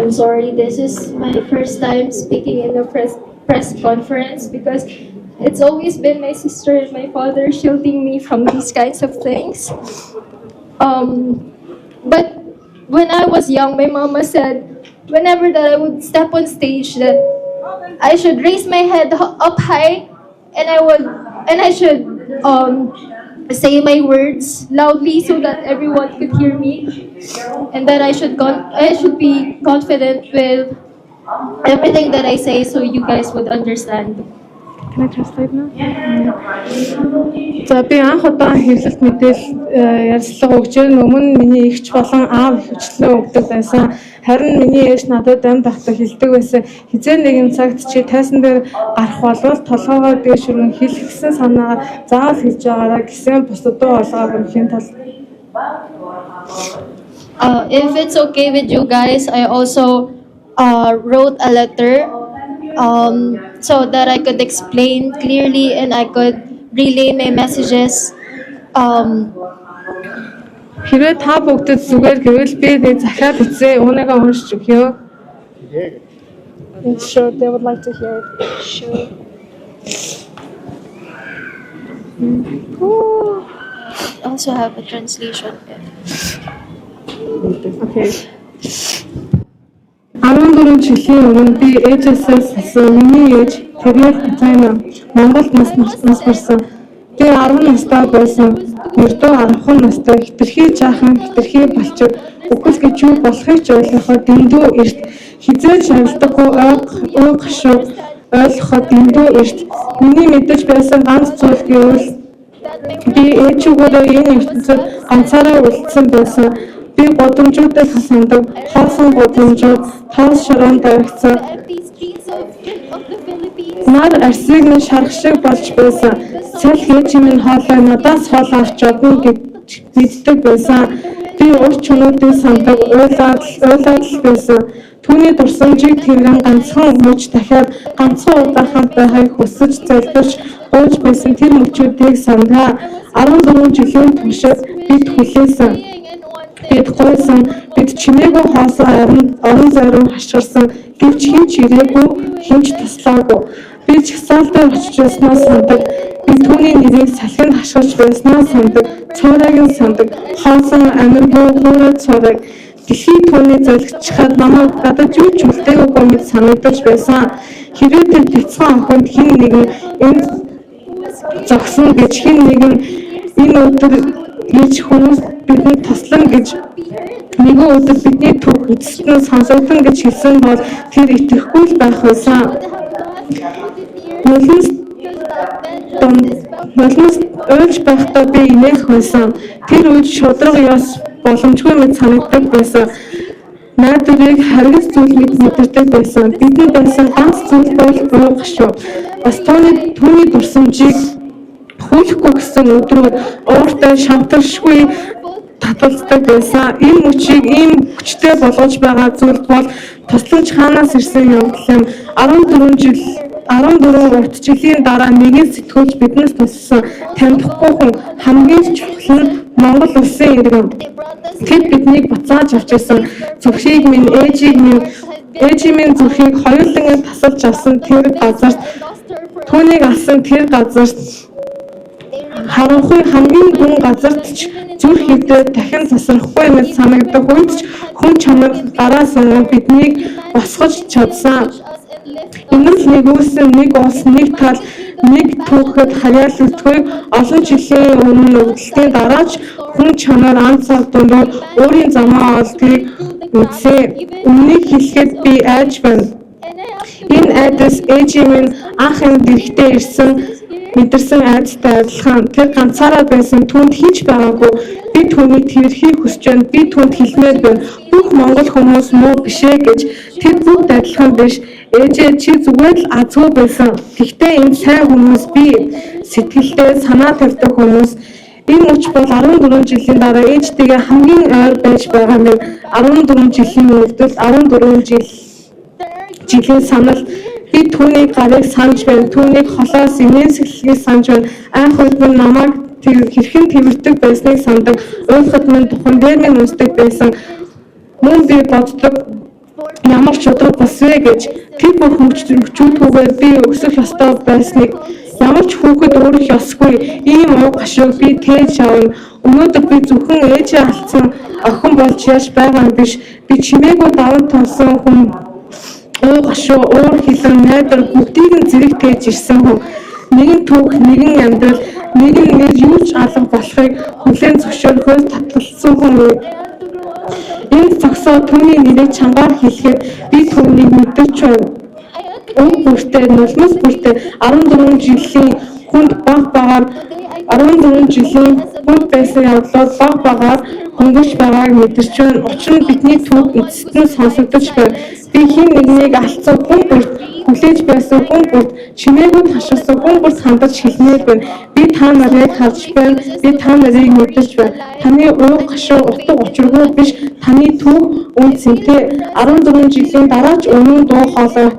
I'm sorry, this is my first time speaking in a press conference because it's always been my sister and my father shielding me from these kinds of things. But when I was young, my mama said whenever that I would step on stage that I should raise my head up high and I should say my words loudly so that everyone could hear me, and that I should be confident with everything that I say so you guys would understand. Can I translate now? За би анх удаа хэвлэлт мэдээлэл ярилцлага өгч өмнө миний эгч болон аав хвчлэн өгдөг байсан. Харин миний ээж надад амь дахта хэлдэг байсан. Хизээ нэгэн цагт чи тайсан дээр гарах болвол толгоогоо дээшрэн хэлэх гэсэн санаа заавал хэлж байгаарай гэсэн бусдад олгоо өрхийн тал. If it's okay with you guys, I also wrote a letter so that I could explain clearly and I could relay my messages. Хэрвээ та бүгдэд зүгээр гэвэл би нэг захиад бичсэн үүнийгээ уншиж өгье. Sure, they would like to hear it. Sure. I also have a translation. Okay. 14 жилийн өмнө би ээжээсээс асуусан. Миний ээж тэрээр Казайна Монголд нас барсан. Би 10 настай байсан. Ердөө 10 настай хитрхий жаахан хитрхий балчир үхэл гэж юу болохыг ч ойлгоход дэндүү эрт хизээж шаардлагагүй ой гашуу ойлгоход дэндүү эрт миний мэдэж байсан ганц зүйл гэвэл би ээжүүгээрээ энэ ертөнцид ганцаараа үлдсэн байсан. Би годомжуудыг хасандаг, хоосон годомжууд тоос шороон тавигдсан. Нар арсыг нь шарх шиг болж байсан. Цэл хийж минь хоолой надаас хоол авч чадна гэж мэддэг байсан. Би урд чөнөөдөө сандаг уйлаад байсан. Түүний дурсамжийг тэргэн ганцхан мөч дахиад ганцхан удаа хамт байхыг хүсэж залбирч гуйж байсан тэр мөчүүдийг сандаа 14 жилийн туршид бид хүлээсэн. Бид гойсон, бид чимээгүй хоосон орон зайруу хашгирсан, гэвч хинч ирээгүй, хинч туслаагүй. Би чагсаалтаар очиж байснаа сандаг, би түүний нэрийг салхинд хашгирч байснаа сандаг, цорайг нь сандаг, хоосон амиргүй хуурай цорайг. Дэлхий түүний залгичхад намайг гадаж юу ч үлдээгүйгүй мэт санагдаж байсан. Хэрвээ тэр бяцхан охинд хэн нэгэн энэ зогсон гэж хэн нэгэн энэ өдөр хийж хүмүүс бидэнд таслан гэж нэгэн өдөр бидний түүх эцэст нь сонсогдсон гэж хэлсэн бол тэр итгэхгүй л байх байсан. Нулимс ойлж байхдаа би инээх байсан. Тэр үед шудраг яс боломжгүй мэт санагддаг байсан. Найдварыг харгас зүйл мэт мэдэрдэг байсан. Бидний байсан ганц зүйл бол буй гашуу. Бас түүний дурсамжийг хүлэхгүй гэсэн өдрүүд ууртай шамтаршгүй таталцдаг байсан. Энэ мөчийг ийм хүчтэй болгож байгаа зүйл бол тусламж хаанаас ирсэн юм гэхлээр 14 урт жилийн дараа нэгэн сэтгүүлч биднээс туссан тамдахгүй хүн хамгийн чухал нь Монгол улсын иргэн. Тэд биднийг буцааж авч ирсэн. Зүрхийг минь ээжийн минь зүрхийг хоёуланг тасалж авсан тэр газарт түүнийг алсан тэр газарт харанхуй хамгийн гүн газарт ч зүрх хөвдөө дахин засрахгүй мэт санагдах үед ч хүн чанар гараас биднийг босгож чадсан. Ингээл нэг үүсэн нэг улс нэг тал нэг түүхэд хаяалагдгүй олон жилийн өмнө өвдөлтийн дараа ч хүн чанар анцаар дундуур өөрийн замаа олдгийг үзээ. Өмнөийг хэлэхэд би айж байна. Энэ айдас ээжийн минь анх энд ирэхдээ ирсэн мэдэрсэн айдастай адилхан. Тэр ганцаараа байсан түүнд хийж байгаагүй. Би түүнийг тэрхийг хүсэж байна. Би түүнд хэлмээр байна. Бүх монгол хүмүүс муу бишээ гэж тэр бүгд адилхан биш. Ээжээ чи зүгээр л азгүй байсан. Гэхдээ энэ сайн хүмүүс би сэтгэлдээ санаа тавьдаг хүмүүс. Энэ үуч бол 14 жилийн дараа ээжтэйгээ хамгийн ойр байж байгаа нь 14 жилийн өвдөл 14 жилийн санал. Би түүний гарыг санаж байна. Түүнийг холоос инээсгэлгийг санаж байна. Анх үед минь намайг хэрхэн тэмэрдэг байсныг сандаг. Уйлахад минь тухан дээр минь унсдаг байсан. Мөн би боддог ямар чудраг бас вэ гэж тэр бүх хүчүүдгүйгээр би өсөх ёстой байсныг ямар ч хүүхэд өөрөх ёсгүй ийм уу гашуг би тээж авна. Өнөөдөр би зөвхөн ээжээ алдсан охин болж яаж байгаа юм биш. Би чимээгүй даван тулсан хүн уу гашуу уур хилэн найдар бүгдийг нь зэрэг тээж ирсэн хүн. Нэгэн түүх, нэгэн амьдрал, нэгэн нэр юу ч алга болохыг хүлээн зөвшөөрөхөөс татлалсан хүн үү. Энд зогсоо түүний нэрийг чангаар хэлэхэд би түүнийг мэдэрч байна. Уг бүртээ нулимс бүртээ 14 жилийн хүнд баг багаар 14 жилийн хүнд байсан явдлууд баг багаар хөнгөж байгааг мэдэрч байна. Учир нь бидний түүх эцэст нь сонсогдож байна. Би хэн нэгнийг алдсан хүн бүрт хүлээж байсан хүн бүрт чимээгүй хашгирсан хүн бүрт хандаж хэлмээр байна. Би та нарыг харж байна. Би та нарыг мэдэрч байна. Таны уур гашуу утга учиргүй биш. Таны түүх үн цэнтэй 14 жилийн дараач өнөө дуу хоолой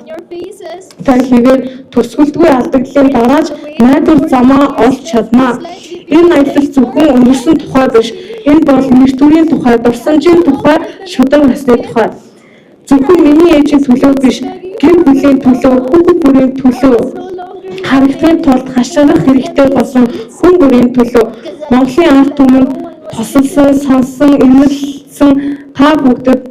тань хийгээд төсгөлтгүй алдагдлын дараач найдвар замаа олж чаднаа. Энэ аялал зөвхөн өнгөрсөн тухай биш. Энэ бол нэртүрийн тухай, дурсамжийн тухай, шударга насны тухай. Зөвхөн миний ээжийн төлөө биш, гэр бүлийн төлөө, хүүхэд бүрийн төлөө, харагдахын тулд хашгирах хэрэгтэй болсон хүн бүрийн төлөө, Монголын ард түмэнд тусалсан, сонсон, эмэрлсэн та бүгдэд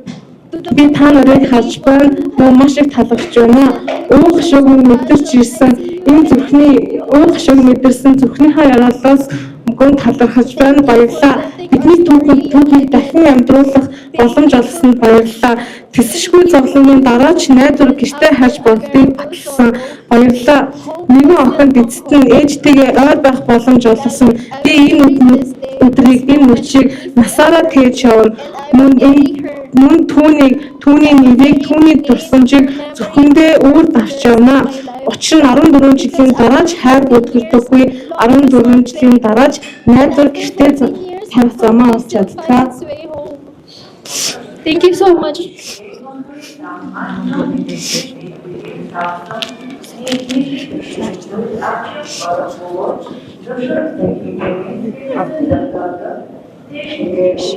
би та нарыг харж байна, мөн маш их талархж байна. Уур гашууг мэдэрч ирсэн энэ мэдэрсэн зүрхнийхээ яриалаас мөн талархаж байна. Баярлалаа. Бидний түүхийг дахин амьдруулах боломж олгосонд баярлалаа. Тэсшгүй зовлонгийн дараач найдвар гэртээ харж болдгийг баталсан. Баярлалаа. Нэгэн охинд эцэст нь ээжтэйгээ ойр байх боломж олгосон. Би энэ өдрийг, энэ мөчийг насаараа тээж явна. Мөн түүний нэрийг, түүний дурсамжийг зөвхөндөө өөр давч явна. Учир нь 14 жилийн дараач хайр бүдгэлдэггүй, 14 жилийн дараач найдвар гэртээ тавих замаа олж чадлаа. Thank you so much.